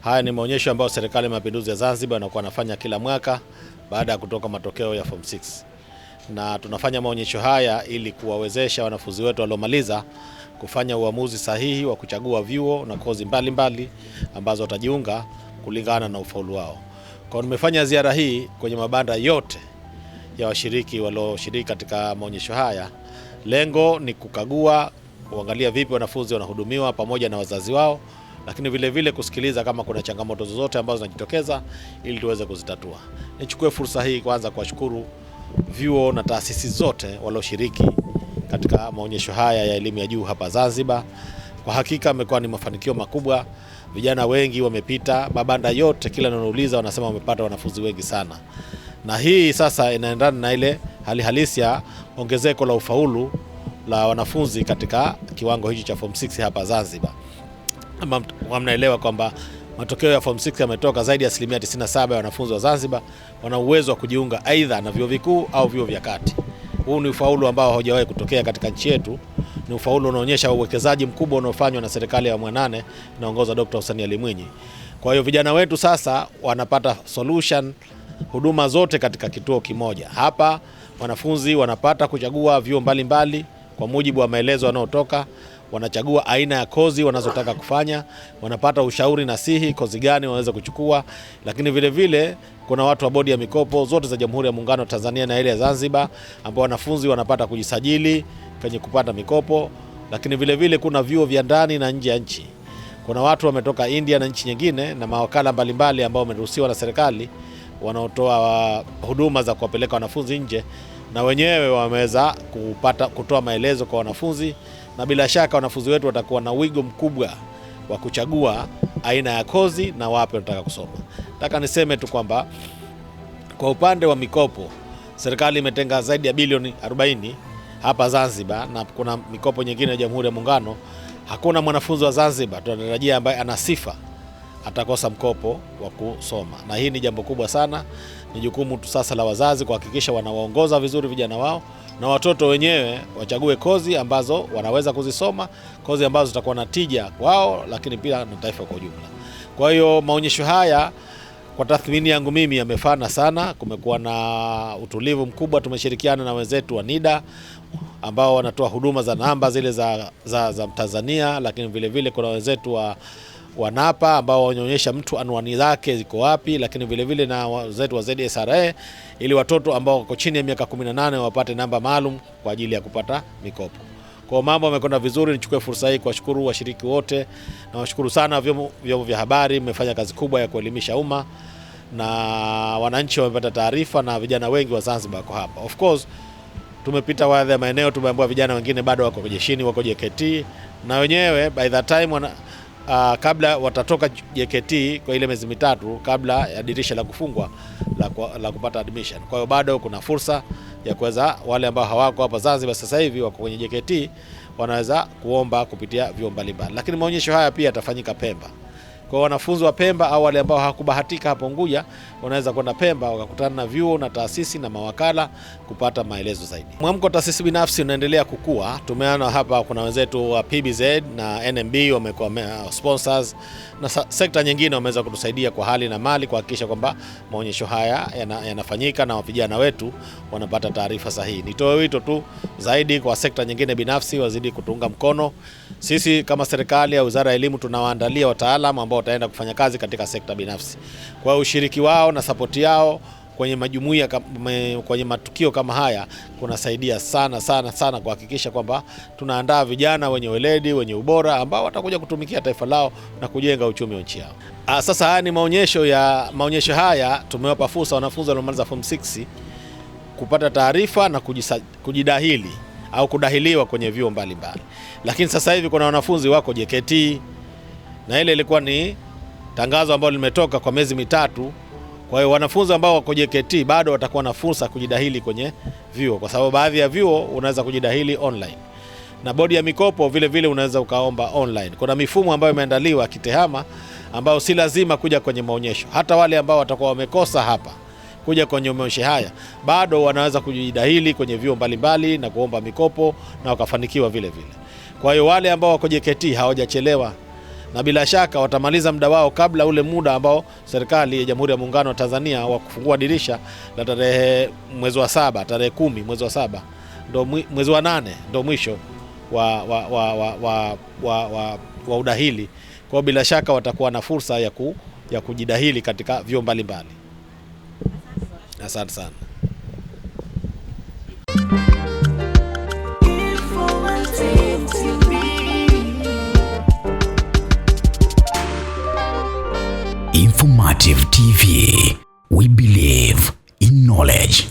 Haya ni maonyesho ambayo Serikali ya Mapinduzi ya Zanzibar inakuwa inafanya kila mwaka baada ya kutoka matokeo ya Form 6. Na tunafanya maonyesho haya ili kuwawezesha wanafunzi wetu waliomaliza kufanya uamuzi sahihi wa kuchagua vyuo na kozi mbalimbali ambazo watajiunga kulingana na ufaulu wao. Kwa nimefanya ziara hii kwenye mabanda yote ya washiriki walioshiriki katika maonyesho haya. Lengo ni kukagua, kuangalia vipi wanafunzi wanahudumiwa pamoja na wazazi wao, lakini vile vile kusikiliza kama kuna changamoto zozote ambazo zinajitokeza ili tuweze kuzitatua. Nichukue fursa hii kwanza kuwashukuru vyuo na taasisi zote walioshiriki katika maonyesho haya ya elimu ya juu hapa Zanzibar. Kwa hakika yamekuwa ni mafanikio makubwa. Vijana wengi wamepita mabanda yote, kila ninauliza wanasema wamepata wanafunzi wengi sana. Na hii sasa inaendana na ile hali halisi ya ongezeko la ufaulu la wanafunzi katika kiwango hichi cha Form 6 hapa Zanzibar. Mnaelewa kwamba matokeo ya Form 6 yametoka, zaidi ya 97% ya wanafunzi wa Zanzibar wana uwezo wa kujiunga aidha na vyuo vikuu au vyuo vya kati. Huu ni ufaulu ambao haujawahi kutokea katika nchi yetu. Ni ufaulu unaonyesha uwekezaji mkubwa unaofanywa na serikali ya awamu ya 8 inaongozwa Dr. Hussein Ali Mwinyi. Kwa hiyo vijana wetu sasa wanapata solution, huduma zote katika kituo kimoja. Hapa wanafunzi wanapata kuchagua vyuo mbalimbali kwa mujibu wa maelezo yanayotoka, wanachagua aina ya kozi wanazotaka kufanya, wanapata ushauri nasihi kozi gani waweza kuchukua, lakini vile vile kuna watu wa bodi ya mikopo zote za Jamhuri ya Muungano wa Tanzania na ile ya Zanzibar ambao wanafunzi wanapata kujisajili kwenye kupata mikopo, lakini vile vile kuna vyuo vya ndani na nje ya nchi. Kuna watu wametoka India na nchi nyingine na mawakala mbalimbali ambao wameruhusiwa na serikali wanaotoa huduma za kuwapeleka wanafunzi nje, na wenyewe wameweza kutoa maelezo kwa wanafunzi, na bila shaka wanafunzi wetu watakuwa na wigo mkubwa wa kuchagua aina ya kozi na wapi wanataka kusoma. Nataka niseme tu kwamba kwa upande wa mikopo, serikali imetenga zaidi ya bilioni 40 hapa Zanzibar, na kuna mikopo nyingine ya Jamhuri ya Muungano. Hakuna mwanafunzi wa Zanzibar tunatarajia ambaye ana sifa atakosa mkopo wa kusoma, na hii ni jambo kubwa sana. Ni jukumu tu sasa la wazazi kuhakikisha wanawaongoza vizuri vijana wao, na watoto wenyewe wachague kozi ambazo wanaweza kuzisoma, kozi ambazo zitakuwa na tija wao, lakini pia na taifa kwa ujumla. Kwa hiyo maonyesho haya kwa tathmini yangu mimi yamefana sana. Kumekuwa na utulivu mkubwa. Tumeshirikiana na wenzetu wa NIDA ambao wanatoa huduma za namba zile za Tanzania, lakini vile vile kuna wenzetu wa NAPA ambao wanaonyesha mtu anwani zake ziko wapi, lakini vile vile na wenzetu wa ZSRA ili watoto ambao wako chini ya miaka 18 wapate namba maalum kwa ajili ya kupata mikopo. Kwa mambo yamekwenda vizuri. Nichukue fursa hii kuwashukuru washiriki wote, na washukuru sana vyombo vya habari, mmefanya kazi kubwa ya kuelimisha umma na wananchi wamepata taarifa, na vijana wengi wa Zanzibar wako hapa. Of course tumepita baadhi ya maeneo, tumeambiwa vijana wengine bado wako jeshini, wako JKT, na wenyewe by that time kabla watatoka JKT kwa ile miezi mitatu kabla ya dirisha la kufungwa la kupata admission. Kwa hiyo bado kuna fursa ya kuweza, wale ambao hawako hapa Zanzibar sasa hivi wako kwenye JKT wanaweza kuomba kupitia vyuo mbalimbali. Lakini maonyesho haya pia yatafanyika Pemba. Kwa wanafunzi wa Pemba au wale ambao hawakubahatika hapo Unguja, wanaweza kwenda Pemba wakakutana na vyuo na taasisi na mawakala kupata maelezo zaidi. Mwamko taasisi binafsi unaendelea kukua. Tumeona hapa kuna wenzetu wa PBZ na NMB wamekuwa sponsors, na sekta nyingine wameweza kutusaidia kwa hali na mali kuhakikisha kwamba maonyesho haya yanafanyika na vijana wetu wanapata taarifa sahihi. Nitoe wito tu zaidi kwa sekta nyingine binafsi wazidi kutunga mkono. Sisi kama serikali ya Wizara ya Elimu tunawaandalia wataalamu ambao wataenda kufanya kazi katika sekta binafsi. Kwa ushiriki wao na sapoti yao kwenye majumuiya, kwenye matukio kama haya kunasaidia sana kuhakikisha kwamba tunaandaa vijana wenye weledi, wenye ubora ambao watakuja kutumikia taifa lao na kujenga uchumi wa nchi yao. Sasa haya ni maonyesho haya tumewapa fursa wanafunzi waliomaliza Form 6 kupata taarifa na kujidahili au kudahiliwa kwenye vyuo mbalimbali. Lakini sasa hivi kuna wanafunzi wako JKT, na ile ilikuwa ni tangazo ambalo limetoka kwa miezi mitatu. Kwa hiyo wanafunzi ambao wako JKT bado watakuwa na fursa kujidahili kwenye vyuo, kwa sababu baadhi ya vyuo unaweza kujidahili online, na bodi ya mikopo vile vile unaweza ukaomba online. Kuna mifumo ambayo imeandaliwa kitehama ambayo si lazima kuja kwenye maonyesho. Hata wale ambao watakuwa wamekosa hapa kuja kwenye maonyesho haya bado wanaweza kujidahili kwenye vyuo mbalimbali na kuomba mikopo na wakafanikiwa vile vile. Kwa hiyo wale ambao wako JKT hawajachelewa, na bila shaka watamaliza muda wao kabla ule muda ambao serikali ya Jamhuri ya Muungano wa Tanzania wa kufungua dirisha la tarehe mwezi wa 7, tarehe 10 mwezi wa 7, ndo mwezi wa 8 ndo mwisho wa udahili. Kwa bila shaka watakuwa na fursa ya kujidahili katika vyuo mbalimbali. Asante sana. Informative TV. We believe in knowledge.